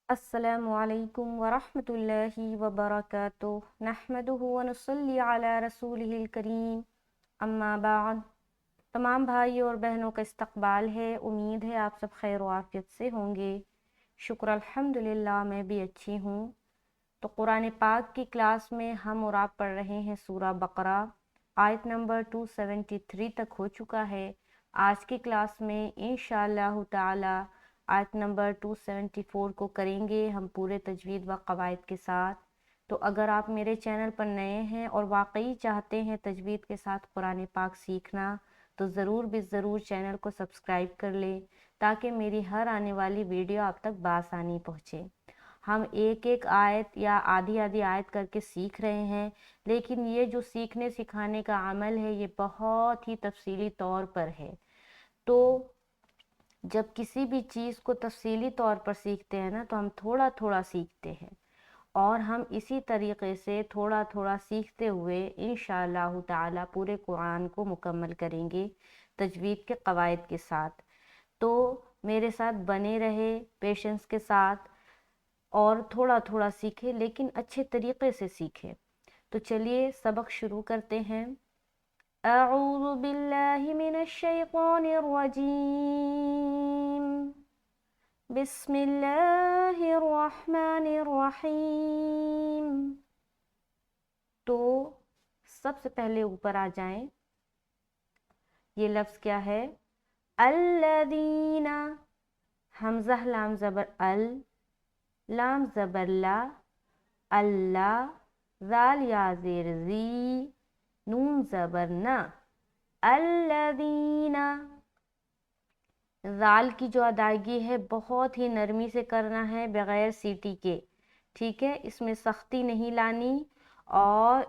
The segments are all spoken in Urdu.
السلام علیکم ورحمۃ اللہ وبرکاتہ نحمدہ ونصلی علی رسولہ الکریم اما بعد۔ تمام بھائی اور بہنوں کا استقبال ہے، امید ہے آپ سب خیر و عافیت سے ہوں گے۔ شکر الحمدللہ میں بھی اچھی ہوں۔ تو قرآن پاک کی کلاس میں ہم اور آپ پڑھ رہے ہیں سورہ بقرہ، آیت نمبر 273 تک ہو چکا ہے۔ آج کی کلاس میں انشاءاللہ تعالی آیت نمبر 274 کو کریں گے ہم پورے تجوید و قواعد کے ساتھ۔ تو اگر آپ میرے چینل پر نئے ہیں اور واقعی چاہتے ہیں تجوید کے ساتھ قرآن پاک سیکھنا، تو ضرور ضرور چینل کو سبسکرائب کر لیں تاکہ میری ہر آنے والی ویڈیو آپ تک بآسانی پہنچے۔ ہم ایک ایک آیت یا آدھی آدھی آیت کر کے سیکھ رہے ہیں، لیکن یہ جو سیکھنے سکھانے کا عمل ہے یہ بہت ہی تفصیلی طور پر ہے۔ تو جب کسی بھی چیز کو تفصیلی طور پر سیکھتے ہیں نا تو ہم تھوڑا تھوڑا سیکھتے ہیں، اور ہم اسی طریقے سے تھوڑا تھوڑا سیکھتے ہوئے انشاءاللہ تعالی پورے قرآن کو مکمل کریں گے تجوید کے قواعد کے ساتھ۔ تو میرے ساتھ بنے رہے پیشنس کے ساتھ، اور تھوڑا تھوڑا سیکھیں لیکن اچھے طریقے سے سیکھیں۔ تو چلیے سبق شروع کرتے ہیں۔ اعوذ باللہ من الشیطان الرجیم، بسم اللہ الرحمن الرحیم۔ تو سب سے پہلے اوپر آ جائیں، یہ لفظ کیا ہے؟ الذین، حمزہ لام زبر ال، لام زبر لا، اللہ، ذال یا زیر زی، نون زبر نا، الذین۔ ذال کی جو ادائیگی ہے بہت ہی نرمی سے کرنا ہے بغیر سیٹی کے، ٹھیک ہے؟ اس میں سختی نہیں لانی، اور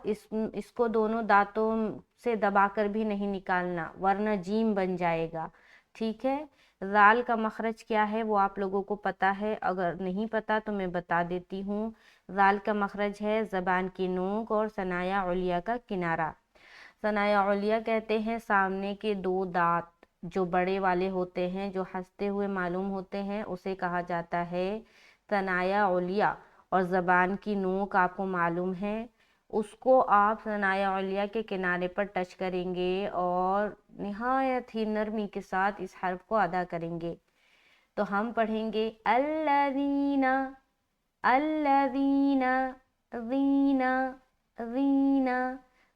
اس کو دونوں دانتوں سے دبا کر بھی نہیں نکالنا ورنہ جیم بن جائے گا، ٹھیک ہے؟ ذال کا مخرج کیا ہے وہ آپ لوگوں کو پتہ ہے، اگر نہیں پتہ تو میں بتا دیتی ہوں۔ ذال کا مخرج ہے زبان کی نوک اور ثنایا علیہ کا کنارہ۔ ثنایا علیہ کہتے ہیں سامنے کے دو دانت جو بڑے والے ہوتے ہیں، جو ہنستے ہوئے معلوم ہوتے ہیں، اسے کہا جاتا ہے ثنایا علیہ۔ اور زبان کی نوک آپ کو معلوم ہے، اس کو آپ ثنایا علیہ کے کنارے پر ٹچ کریں گے اور نہایت ہی نرمی کے ساتھ اس حرف کو ادا کریں گے۔ تو ہم پڑھیں گے الذین، الذین، ذین، ذین،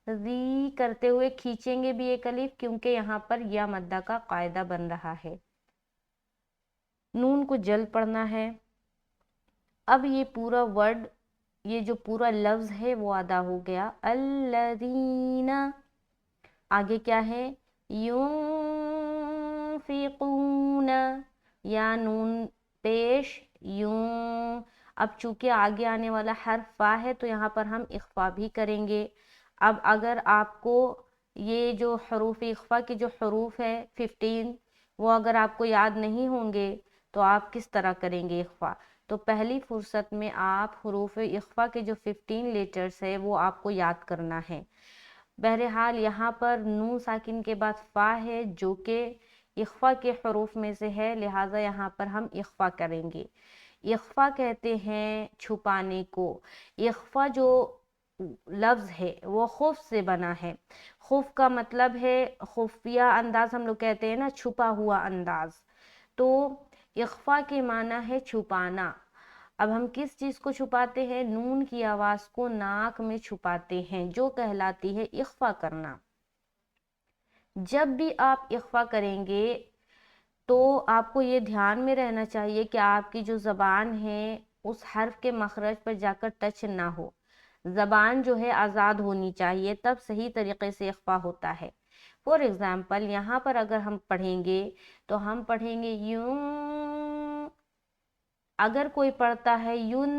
ذی کرتے ہوئے کھینچیں گے بھی ایک الف، کیونکہ یہاں پر یا مدہ کا قاعدہ بن رہا ہے۔ نون کو جلد پڑھنا ہے۔ اب یہ پورا ورڈ، یہ جو پورا لفظ ہے وہ ادا ہو گیا، الذین۔ آگے کیا ہے؟ ینفقون، یا نون پیش، یوں۔ اب چونکہ آگے آنے والا حرف فا ہے تو یہاں پر ہم اخفا بھی کریں گے۔ اب اگر آپ کو یہ جو حروف اخفا کے جو حروف ہے 15، وہ اگر آپ کو یاد نہیں ہوں گے تو آپ کس طرح کریں گے اخفا؟ تو پہلی فرصت میں آپ حروف اخفا کے جو 15 لیٹرز ہے وہ آپ کو یاد کرنا ہے۔ بہرحال یہاں پر نون ساکن کے بعد فا ہے جو کہ اخفا کے حروف میں سے ہے، لہٰذا یہاں پر ہم اخفا کریں گے۔ اخفا کہتے ہیں چھپانے کو۔ اخفا جو لفظ ہے وہ خف سے بنا ہے۔ خف کا مطلب ہے خفیہ انداز، ہم لوگ کہتے ہیں نا چھپا ہوا انداز، تو اخفا کے معنی ہے چھپانا۔ اب ہم کس چیز کو چھپاتے ہیں؟ نون کی آواز کو ناک میں چھپاتے ہیں، جو کہلاتی ہے اخفا کرنا۔ جب بھی آپ اخفا کریں گے تو آپ کو یہ دھیان میں رہنا چاہیے کہ آپ کی جو زبان ہے اس حرف کے مخرج پر جا کر ٹچ نہ ہو، زبان جو ہے آزاد ہونی چاہیے، تب صحیح طریقے سے اخفا ہوتا ہے۔ فور ایگزامپل یہاں پر اگر ہم پڑھیں گے تو ہم پڑھیں گے یوں، اگر کوئی پڑھتا ہے یون،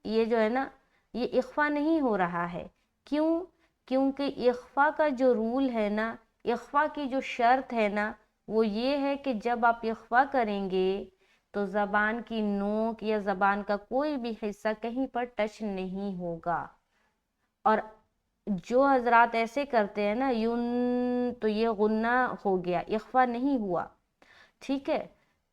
یہ جو ہے نا یہ اخفا نہیں ہو رہا ہے۔ کیوں؟ کیونکہ اخفا کا جو رول ہے نا، اخفا کی جو شرط ہے نا وہ یہ ہے کہ جب آپ اخفا کریں گے تو زبان کی نوک یا زبان کا کوئی بھی حصہ کہیں پر ٹچ نہیں ہوگا۔ اور جو حضرات ایسے کرتے ہیں نا یون، تو یہ غنہ ہو گیا، اخفا نہیں ہوا، ٹھیک ہے؟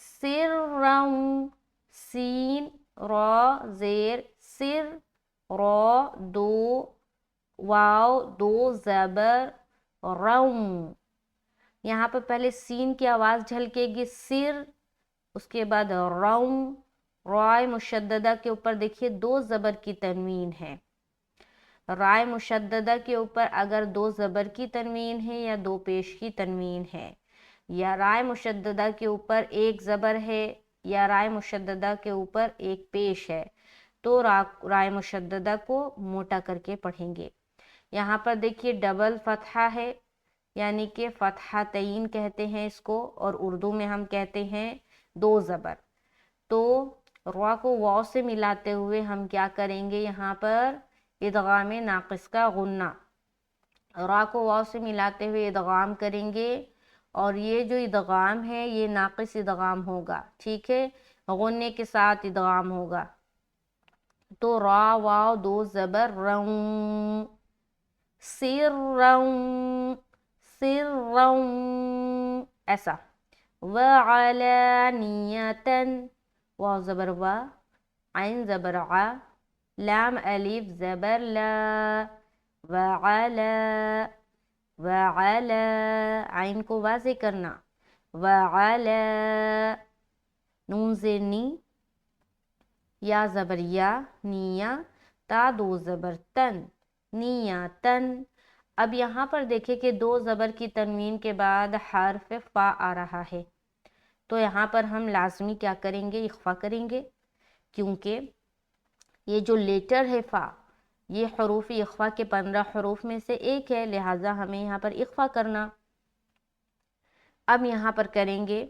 سرًا، سین را زیر سر، را دو، واو دو زبر روں. یہاں پر پہلے سین کی آواز جھلکے گی سر، اس کے بعد روں. رائے مشددہ کے اوپر دیکھیے دو زبر کی تنوین ہے. رائے مشددہ کے اوپر اگر دو زبر کی تنوین ہے یا دو پیش کی تنوین ہے، یا رائے مشددہ کے اوپر ایک زبر ہے یا رائے مشددہ کے اوپر ایک پیش ہے، تو رائے مشددہ کو موٹا کر کے پڑھیں گے. یہاں پر دیکھیے ڈبل فتحہ ہے، یعنی کہ فتحتین کہتے ہیں اس کو، اور اردو میں ہم کہتے ہیں دو زبر. تو را کو واو سے ملاتے ہوئے ہم کیا کریں گے، یہاں پر ادغام ناقص کا غنہ. را کو واو سے ملاتے ہوئے ادغام کریں گے، اور یہ جو ادغام ہے یہ ناقص ادغام ہوگا، ٹھیک ہے، غنے کے ساتھ ادغام ہوگا. تو را واو دو زبر روں، سرًا، سرًا، ایسا. وعلانیةً، واو زبر وا، عین زبر ع، لام الف زبر لا، وعلا، وعلا، عین کو واضح کرنا، وعلا، نون زیر نی، یا زبر یا، نیا، تا دو زبر تن، نیاتن. اب یہاں پر دیکھیں کہ دو زبر کی تنوین کے بعد حرف فا آ رہا ہے، تو یہاں پر ہم لازمی کیا کریں گے، اخفا کریں گے، کیونکہ یہ جو لیٹر ہے فا یہ حروف اخفا کے 15 حروف میں سے ایک ہے، لہٰذا ہمیں یہاں پر اخفا کرنا. اب یہاں پر کریں گے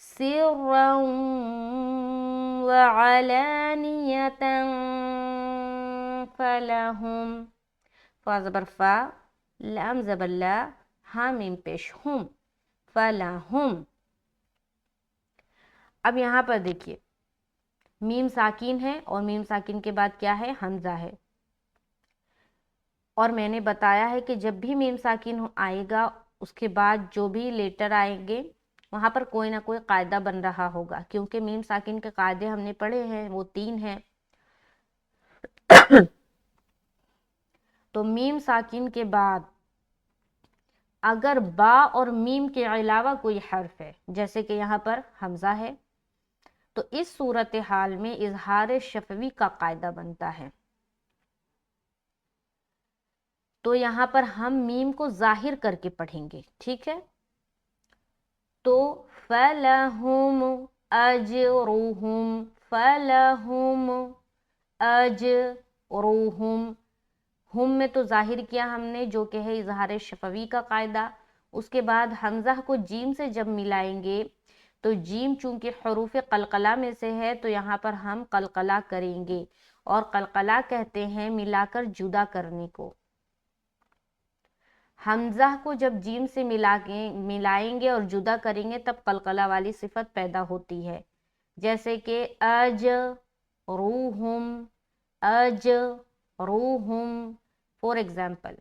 سرًا وعلانیةً فلہم، فا زبر فا، لام زبر لا، ہا میم پیش ہم، فلہم. اب یہاں پر دیکھیے میم ساکین ہے، اور میم ساکین کے بعد کیا ہے، حمزہ ہے. اور میں نے بتایا ہے کہ جب بھی میم ساکین آئے گا اس کے بعد جو بھی لیٹر آئیں گے وہاں پر کوئی نہ کوئی قاعدہ بن رہا ہوگا، کیونکہ میم ساکین کے قاعدے ہم نے پڑھے ہیں، وہ 3 ہیں. تو میم ساکین کے بعد اگر با اور میم کے علاوہ کوئی حرف ہے، جیسے کہ یہاں پر حمزہ ہے، تو اس صورتحال میں اظہار شفوی کا قاعدہ بنتا ہے. تو یہاں پر ہم میم کو ظاہر کر کے پڑھیں گے، ٹھیک ہے. تو فَلَهُمْ أَجْرُهُمْ، فَلَهُمْ أَجْرُهُمْ، ہم میں تو ظاہر کیا ہم نے جو کہ ہے اظہار شفوی کا قاعدہ. اس کے بعد حمزہ کو جیم سے جب ملائیں گے تو جیم چونکہ حروف قلقلہ میں سے ہے تو یہاں پر ہم قلقلہ کریں گے، اور قلقلہ کہتے ہیں ملا کر جدا کرنے کو. حمزہ کو جب جیم سے ملائیں گے اور جدا کریں گے تب قلقلہ والی صفت پیدا ہوتی ہے، جیسے کہ اج روحم، اج روحم. فور ایگزامپل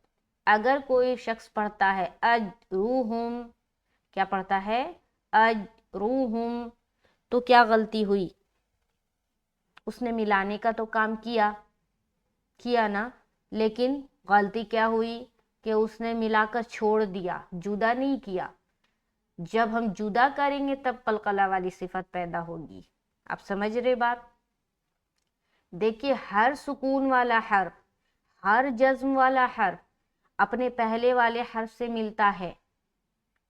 اگر کوئی شخص پڑھتا ہے اج روحم، کیا پڑھتا ہے، اج روحم، تو کیا غلطی ہوئی، اس نے ملانے کا تو کام کیا نا، لیکن غلطی کیا ہوئی کہ اس نے ملا کر چھوڑ دیا، جدا نہیں کیا. جب ہم جدا کریں گے تب قلقلہ والی صفت پیدا ہوگی. آپ سمجھ رہے بات؟ دیکھیے ہر سکون والا حرف، ہر جزم والا حرف اپنے پہلے والے حرف سے ملتا ہے،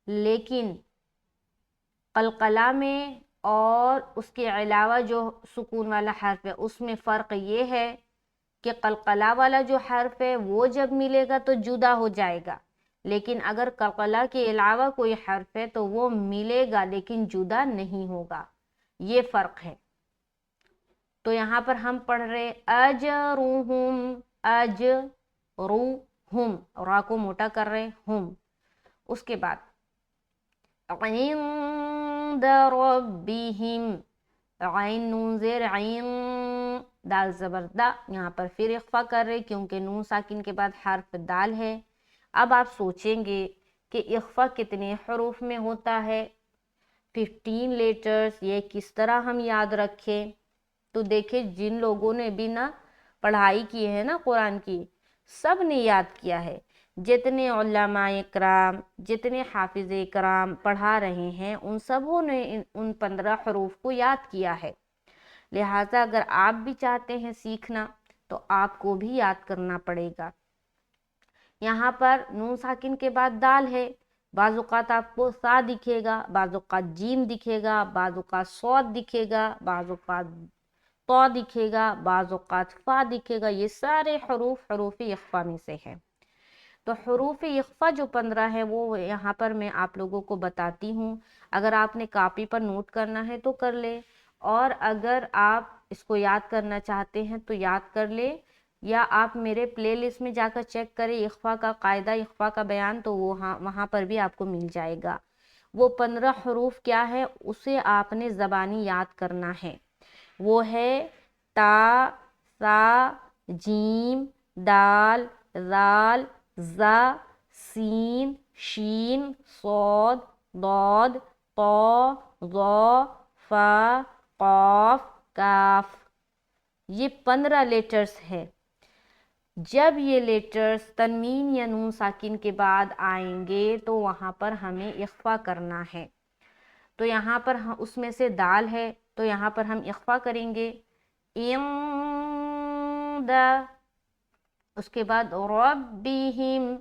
لیکن قلقلہ میں اور اس کے علاوہ جو سکون والا حرف ہے اس میں فرق یہ ہے کہ قلقلہ والا جو حرف ہے وہ جب ملے گا تو جدا ہو جائے گا، لیکن اگر قلقلہ کے علاوہ کوئی حرف ہے تو وہ ملے گا لیکن جدا نہیں ہوگا. یہ فرق ہے. تو یہاں پر ہم پڑھ رہے اجروہم، اجروہم، را کو موٹا کر رہے ہم. اس کے بعد عند ربہم، عین نون زیر عین، دال زبر دا، یہاں پر پھر اخفا کر رہے کیونکہ نون ساکن کے بعد حرف دال ہے. اب آپ سوچیں گے کہ اخفا کتنے حروف میں ہوتا ہے، 15 لیٹرز یہ کس طرح ہم یاد رکھیں؟ تو دیکھیں جن لوگوں نے بھی نا پڑھائی کی ہے نا قرآن کی، سب نے یاد کیا ہے، جتنے علماء کرام، جتنے حافظ کرام پڑھا رہے ہیں ان سبوں نے ان 15 حروف کو یاد کیا ہے۔ لہٰذا اگر آپ بھی چاہتے ہیں سیکھنا تو آپ کو بھی یاد کرنا پڑے گا۔ یہاں پر نون ساکن کے بعد دال ہے، بعض اوقات آپ کو سا دکھے گا، بعض اوقات جیم دکھے گا، بعض اوقات صاد دکھے گا، بعض اوقات تو دکھے گا، بعض اوقات فا دکھے گا۔ یہ سارے حروف حروف اخفا میں سے ہیں۔ تو حروف اخفا جو 15 ہے وہ یہاں پر میں آپ لوگوں کو بتاتی ہوں، اگر آپ نے کاپی پر نوٹ کرنا ہے تو کر لے، اور اگر آپ اس کو یاد کرنا چاہتے ہیں تو یاد کر لے، یا آپ میرے پلے لسٹ میں جا کر چیک کریں اخفا کا قاعدہ، اخفا کا بیان، تو وہاں پر بھی آپ کو مل جائے گا۔ وہ 15 حروف کیا ہے اسے آپ نے زبانی یاد کرنا ہے، وہ ہے تا، سا، جیم، دال، ذال، زا، سین، شین، صاد، ضاد، طا، ظا، فا، قاف، کاف۔ یہ 15 لیٹرز ہے۔ جب یہ لیٹرز تنوین یا نون ساکن کے بعد آئیں گے تو وہاں پر ہمیں اخفا کرنا ہے۔ تو یہاں پر اس میں سے دال ہے تو یہاں پر ہم اخفا کریں گے، اس کے بعد ربہم،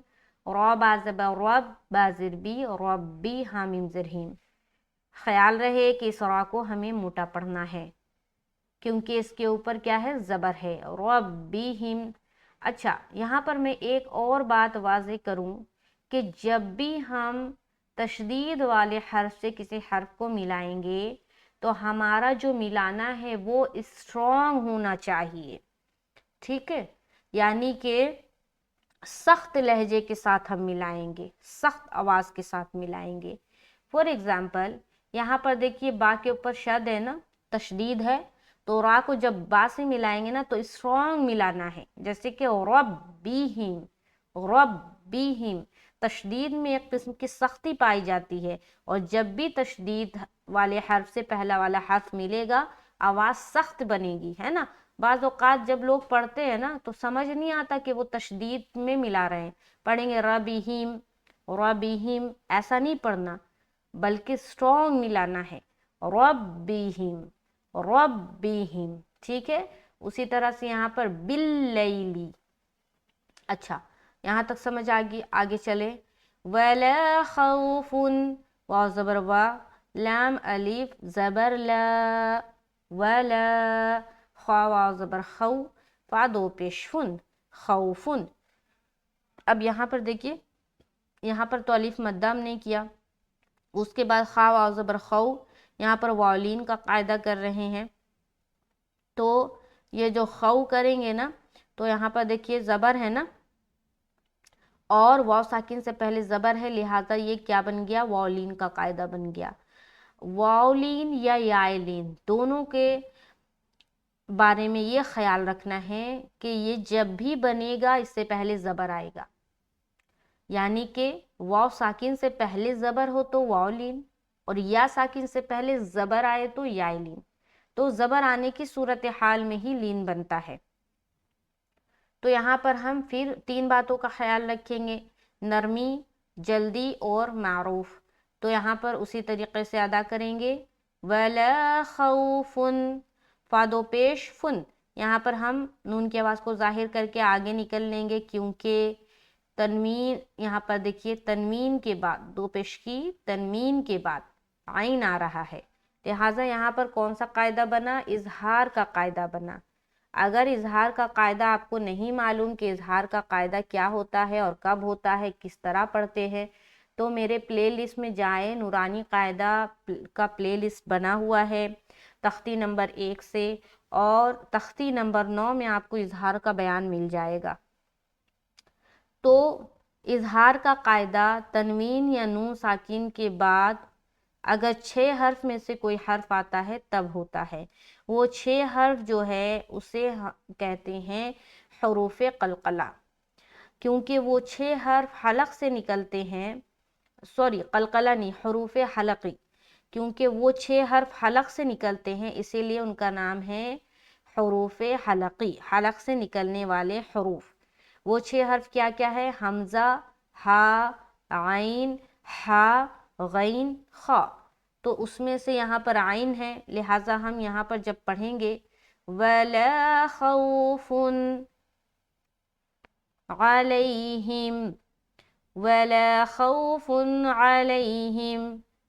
را بازبا رب بازر بی، ربی حامیم زرہیم۔ خیال رہے کہ اس را کو ہمیں موٹا پڑھنا ہے کیونکہ اس کے اوپر کیا ہے، زبر ہے، ربہم۔ اچھا یہاں پر میں ایک اور بات واضح کروں کہ جب بھی ہم تشدید والے حرف سے کسی حرف کو ملائیں گے تو ہمارا جو ملانا ہے وہ اسٹرانگ ہونا چاہیے، ٹھیک ہے، یعنی کہ سخت لہجے کے ساتھ ہم ملائیں گے، سخت آواز کے ساتھ ملائیں گے۔ فور ایگزامپل یہاں پر دیکھیے با کے اوپر شد ہے نا، تشدید ہے، تو را کو جب با سے ملائیں گے نا تو اسٹرانگ ملانا ہے، جیسے کہ ربیہم، ربیہم۔ تشدید میں ایک قسم کی سختی پائی جاتی ہے، اور جب بھی تشدید والے حرف سے پہلا والا حرف ملے گا آواز سخت بنے گی، ہے نا۔ بعض اوقات جب لوگ پڑھتے ہیں نا تو سمجھ نہیں آتا کہ وہ تشدید میں ملا رہے ہیں، پڑھیں گے ربیہم، ربیہم، ایسا نہیں پڑھنا بلکہ اسٹرانگ ملانا ہے، ربیہم، ربیہم، ٹھیک ہے۔ اسی طرح سے یہاں پر باللیلی۔ اچھا یہاں تک سمجھ آگے چلے، وَلَا خَوْفٌ، واو زبر وا، لام الف زبر لا، ولا، خوا واو زبر خو، فا دو پیش فن، خوفن۔ اب یہاں پر دیکھیے یہاں پر تو الف مدہ ہم نے کیا، اس کے بعد خوا واو زبر خو، یہاں پر واولین کا قاعدہ کر رہے ہیں، تو یہ جو خو کریں گے نا تو یہاں پر دیکھیے زبر ہے نا، اور واو ساکن سے پہلے زبر ہے، لہٰذا یہ کیا بن گیا، واولین کا قاعدہ بن گیا۔ واولین یا یائلین دونوں کے بارے میں یہ خیال رکھنا ہے کہ یہ جب بھی بنے گا اس سے پہلے زبر آئے گا، یعنی کہ واو ساکن سے پہلے زبر ہو تو واولین، اور یا ساکن سے پہلے زبر آئے تو یائلین، تو زبر آنے کی صورتحال میں ہی لین بنتا ہے۔ تو یہاں پر ہم پھر 3 باتوں کا خیال رکھیں گے، نرمی، جلدی اور معروف، تو یہاں پر اسی طریقے سے ادا کریں گے، وَلَا خَوْفٌ، فا دو پیش فن، یہاں پر ہم نون کی آواز کو ظاہر کر کے آگے نکل لیں گے کیونکہ تنوین، یہاں پر دیکھیے تنوین کے بعد دو پیش کی تنوین کے بعد عین آ رہا ہے، لہٰذا یہاں پر کون سا قاعدہ بنا، اظہار کا قاعدہ بنا۔ اگر اظہار کا قاعدہ آپ کو نہیں معلوم کہ اظہار کا قاعدہ کیا ہوتا ہے اور کب ہوتا ہے، کس طرح پڑھتے ہیں، تو میرے پلے لسٹ میں جائیں، نورانی قاعدہ کا پلے لسٹ بنا ہوا ہے تختی نمبر 1 سے، اور تختی نمبر 9 میں آپ کو اظہار کا بیان مل جائے گا۔ تو اظہار کا قاعدہ تنوین یا نون ساکن کے بعد اگر 6 حرف میں سے کوئی حرف آتا ہے تب ہوتا ہے، وہ 6 حرف جو ہے اسے کہتے ہیں حروف قلقلہ، کیونکہ وہ 6 حرف حلق سے نکلتے ہیں، سوری قلقلہ نہیں، حروف حلقی، کیونکہ وہ 6 حرف حلق سے نکلتے ہیں، اسی لیے ان کا نام ہے حروف حلقی، حلق سے نکلنے والے حروف۔ وہ 6 حرف کیا کیا ہے؟ حمزہ، ہا، عین، ہا، غین، خا۔ تو اس میں سے یہاں پر عین ہے، لہٰذا ہم یہاں پر جب پڑھیں گے وَلَا خَوْفٌ عَلَيْهِمْ، وَلَا خَوْفٌ عَلَيْهِمْ،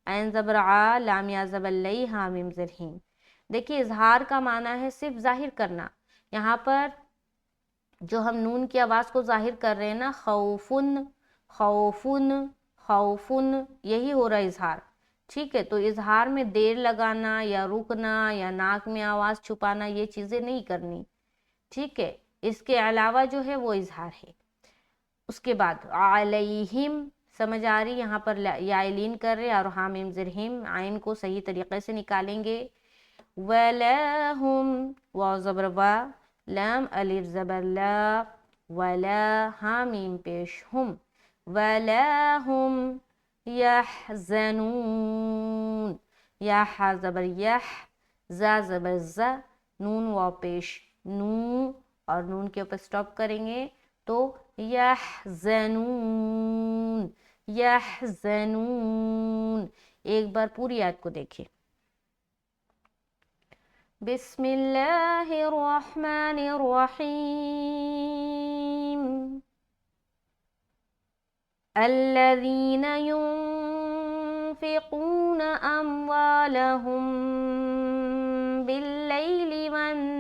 عین زبر عا، لام یا زبر لئی، ہا میم زر ہیم۔ دیکھیے اظہار کا معنی ہے صرف ظاہر کرنا، یہاں پر جو ہم نون کی آواز کو ظاہر کر رہے ہیں نا، خوفن، خوفن، خوفن، یہی ہو رہا ہے اظہار، ٹھیک ہے؟ تو اظہار میں دیر لگانا یا رکنا یا ناک میں آواز چھپانا یہ چیزیں نہیں کرنی، ٹھیک ہے؟ اس کے علاوہ جو ہے وہ اظہار ہے۔ اس کے بعد علیہم، سمجھ آ رہی؟ یہاں پر یا لین کر رہے اور ہاں میم زر ہیم، عین کو صحیح طریقے سے نکالیں گے۔ وَلَهُمْ، واو زبر وا، لام الف زبر لا، ولا، ہاں میم پیش، ہم، وَلَهُمْ يَحْزَنُونَ، یا ہا زبر یح، زا زبر زا، نون واو پیش نو، اور نون کے اوپر سٹاپ کریں گے تو یحزنون، یحزنون۔ ایک بار پوری آیت کو دیکھیں۔ بسم اللہ الرحمن الرحیم، الذین ينفقون اموالهم باللیل والنهار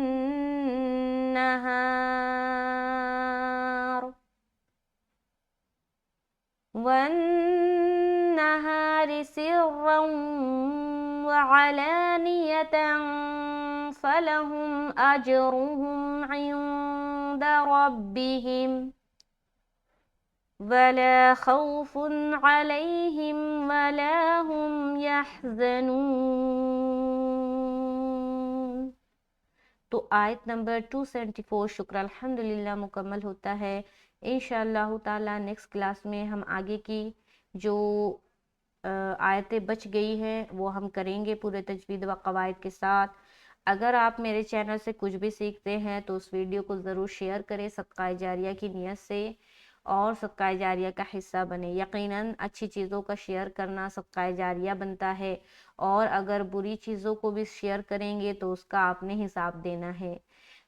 سرا وعلانية فلهم أجرهم عند ربهم ولا خوف عليهم ولا هم يحزنون۔ تو آیت نمبر 274 شکر الحمدللہ مکمل ہوتا ہے۔ انشاءاللہ تعالی نیکسٹ کلاس میں ہم آگے کی جو آیتیں بچ گئی ہیں وہ ہم کریں گے پورے تجوید و قواعد کے ساتھ۔ اگر آپ میرے چینل سے کچھ بھی سیکھتے ہیں تو اس ویڈیو کو ضرور شیئر کریں صدقہ جاریہ کی نیت سے، اور صدقہ جاریہ کا حصہ بنے۔ یقیناً اچھی چیزوں کا شیئر کرنا صدقہ جاریہ بنتا ہے، اور اگر بری چیزوں کو بھی شیئر کریں گے تو اس کا آپ نے حساب دینا ہے۔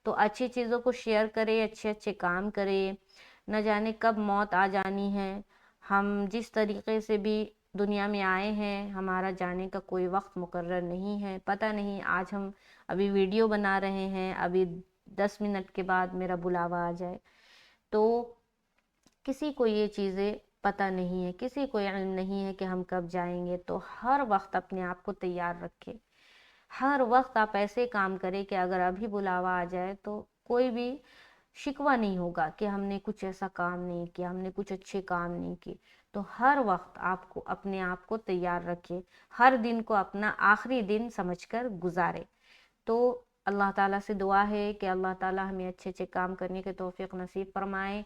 تو اچھی چیزوں کو شیئر کرے، اچھے اچھے کام کرے، نہ جانے کب موت آ جانی ہے۔ ہم جس طریقے سے بھی دنیا میں آئے ہیں ہمارا جانے کا کوئی وقت مقرر نہیں ہے، پتہ نہیں آج ہم ابھی ویڈیو بنا رہے ہیں، ابھی 10 منٹ کے بعد میرا بلاوا آ جائے، تو کسی کو یہ چیزیں پتہ نہیں ہے، کسی کو علم نہیں ہے کہ ہم کب جائیں گے۔ تو ہر وقت اپنے آپ کو تیار رکھے، ہر وقت آپ ایسے کام کریں کہ اگر ابھی بلاوا آ جائے تو کوئی بھی شکوہ نہیں ہوگا کہ ہم نے کچھ ایسا کام نہیں کیا، ہم نے کچھ اچھے کام نہیں کیے۔ تو ہر وقت آپ کو اپنے آپ کو تیار رکھے، ہر دن کو اپنا آخری دن سمجھ کر گزارے۔ تو اللہ تعالیٰ سے دعا ہے کہ اللہ تعالیٰ ہمیں اچھے اچھے کام کرنے کے توفیق نصیب فرمائے،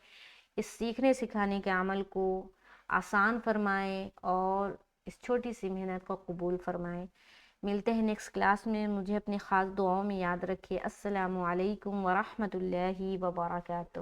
اس سیکھنے سکھانے کے عمل کو آسان فرمائے، اور اس چھوٹی سی محنت کو قبول فرمائے۔ ملتے ہیں نیکسٹ کلاس میں، مجھے اپنی خاص دعاؤں میں یاد رکھیے۔ السلام علیکم ورحمۃ اللہ وبرکاتہ۔